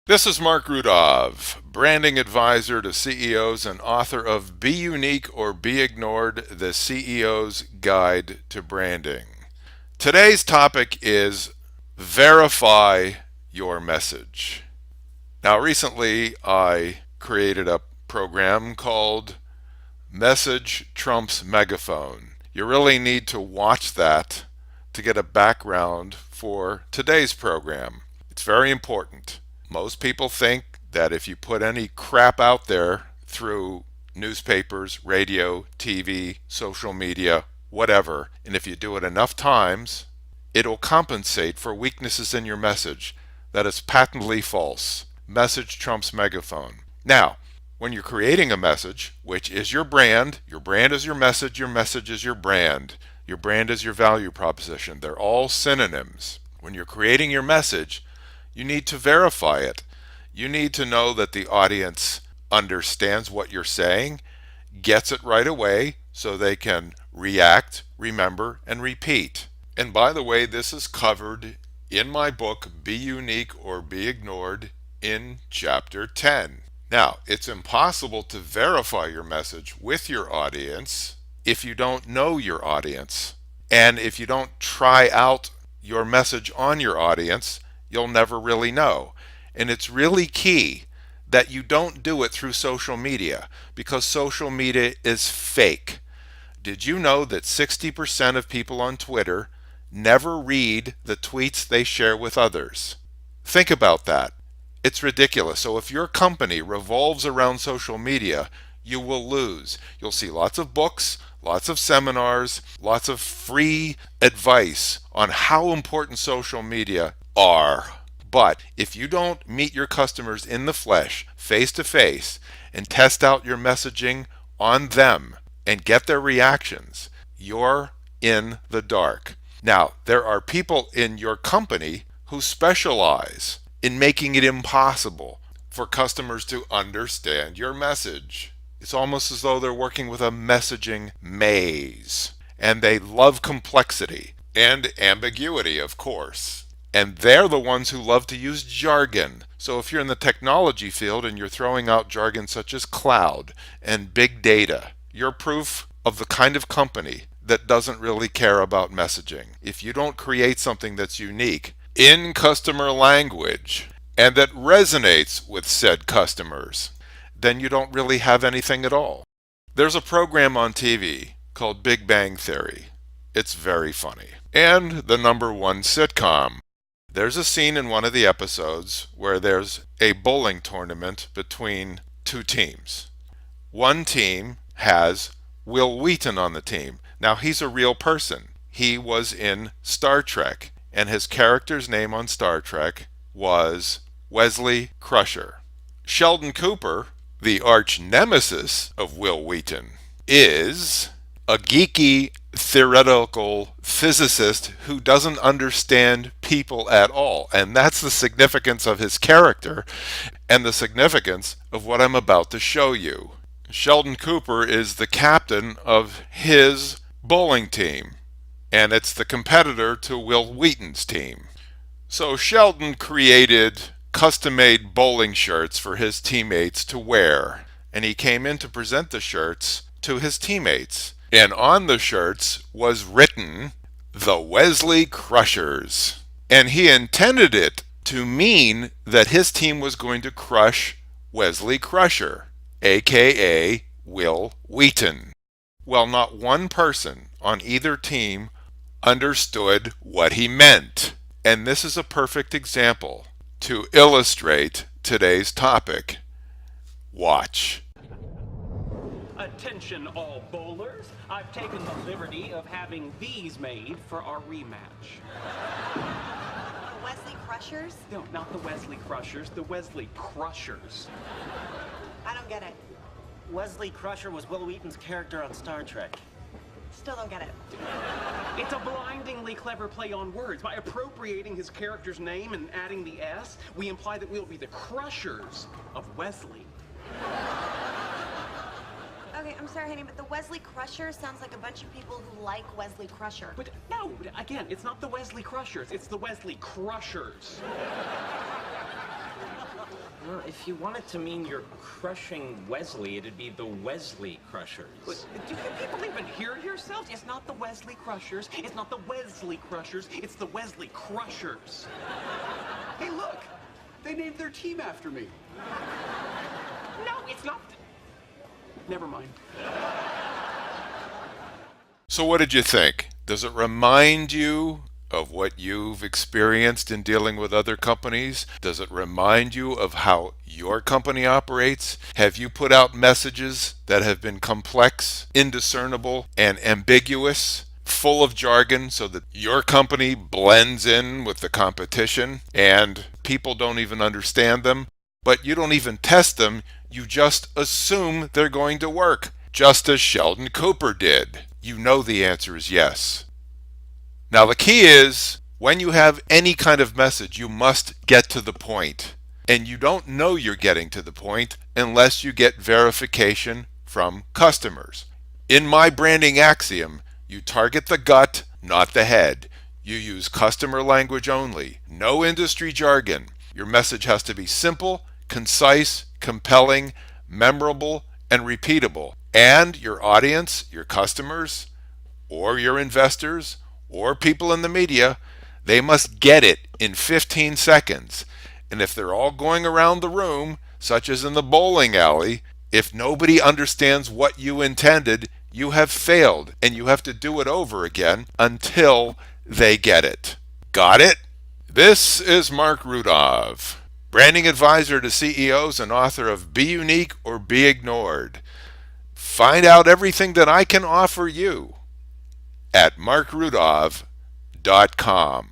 This is Marc Rudov, branding advisor to CEOs and author of Be Unique or Be Ignored, the CEO's Guide to Branding. Today's topic is verify your message. Now, recently I created a program called Message Trumps Megaphone. You really need to watch that to get a background for today's program. It's very important. Most people think that if you put any crap out there through newspapers, radio, TV, social media, whatever, and if you do it enough times, it'll compensate for weaknesses in your message. That is patently false. Message trumps megaphone. Now, when you're creating a message, which is your brand is your message is your brand is your value proposition. They're all synonyms. When you're creating your message, you need to verify it. You need to know that the audience understands what you're saying, gets it right away, so they can react, remember, and repeat. And by the way, this is covered in my book, Be Unique or Be Ignored, in Chapter 10. Now, it's impossible to verify your message with your audience if you don't know your audience. And if you don't try out your message on your audience, you'll never really know. And it's really key that you don't do it through social media, because social media is fake. Did you know that 60% of people on Twitter never read the tweets they share with others? Think about that. It's ridiculous. So if your company revolves around social media, you will lose. You'll see lots of books, lots of seminars, lots of free advice on how important social media are. But if you don't meet your customers in the flesh, face to face, and test out your messaging on them and get their reactions, you're in the dark. Now, there are people in your company who specialize in making it impossible for customers to understand your message. It's almost as though they're working with a messaging maze. And they love complexity and ambiguity, of course. And they're the ones who love to use jargon. So if you're in the technology field and you're throwing out jargon such as cloud and big data, you're proof of the kind of company that doesn't really care about messaging. If you don't create something that's unique in customer language and that resonates with said customers, then you don't really have anything at all. There's a program on TV called Big Bang Theory. It's very funny. And the #1 sitcom. There's a scene in one of the episodes where there's a bowling tournament between two teams. One team has Will Wheaton on the team. Now, he's a real person. He was in Star Trek, and his character's name on Star Trek was Wesley Crusher. Sheldon Cooper, the arch nemesis of Will Wheaton, is a geeky theoretical physicist who doesn't understand people at all. And that's the significance of his character and the significance of what I'm about to show you. Sheldon Cooper is the captain of his bowling team, and it's the competitor to Will Wheaton's team. So Sheldon created custom-made bowling shirts for his teammates to wear, and he came in to present the shirts to his teammates. And on the shirts was written, "The Wesley Crushers." And he intended it to mean that his team was going to crush Wesley Crusher, aka Will Wheaton. Well, not one person on either team understood what he meant. And this is a perfect example to illustrate today's topic. Watch. Attention all bowlers, I've taken the liberty of having these made for our rematch. The Wesley Crushers? No, not the Wesley Crushers, the Wesley Crushers. I don't get it. Wesley Crusher was Will Wheaton's character on Star Trek. Still don't get it. It's a blindingly clever play on words. By appropriating his character's name and adding the S, we imply that we'll be the Crushers of Wesley. Okay, I'm sorry, honey, but the Wesley Crushers sounds like a bunch of people who like Wesley Crusher. But no, again, it's not the Wesley Crushers, it's the Wesley Crushers. Well, if you want it to mean you're crushing Wesley, it'd be the Wesley Crushers. But do you people even hear yourselves? It's not the Wesley Crushers. It's not the Wesley Crushers. It's the Wesley Crushers. Hey, look! They named their team after me. No, it's not. Never mind. So what did you think? Does it remind you of what you've experienced in dealing with other companies? Does it remind you of how your company operates? Have you put out messages that have been complex, indiscernible, and ambiguous, full of jargon so that your company blends in with the competition and people don't even understand them? But you don't even test them, you just assume they're going to work, just as Sheldon Cooper did. You know the answer is yes. Now the key is, when you have any kind of message, you must get to the point. And you don't know you're getting to the point unless you get verification from customers. In my branding axiom, you target the gut, not the head. You use customer language only, no industry jargon. Your message has to be simple, concise, compelling, memorable, and repeatable. And your audience, your customers, or your investors, or people in the media, they must get it in 15 seconds. And if they're all going around the room, such as in the bowling alley, if nobody understands what you intended, you have failed, and you have to do it over again until they get it. Got it? This is Marc Rudov, branding advisor to CEOs and author of Be Unique or Be Ignored. Find out everything that I can offer you at marcrudov.com.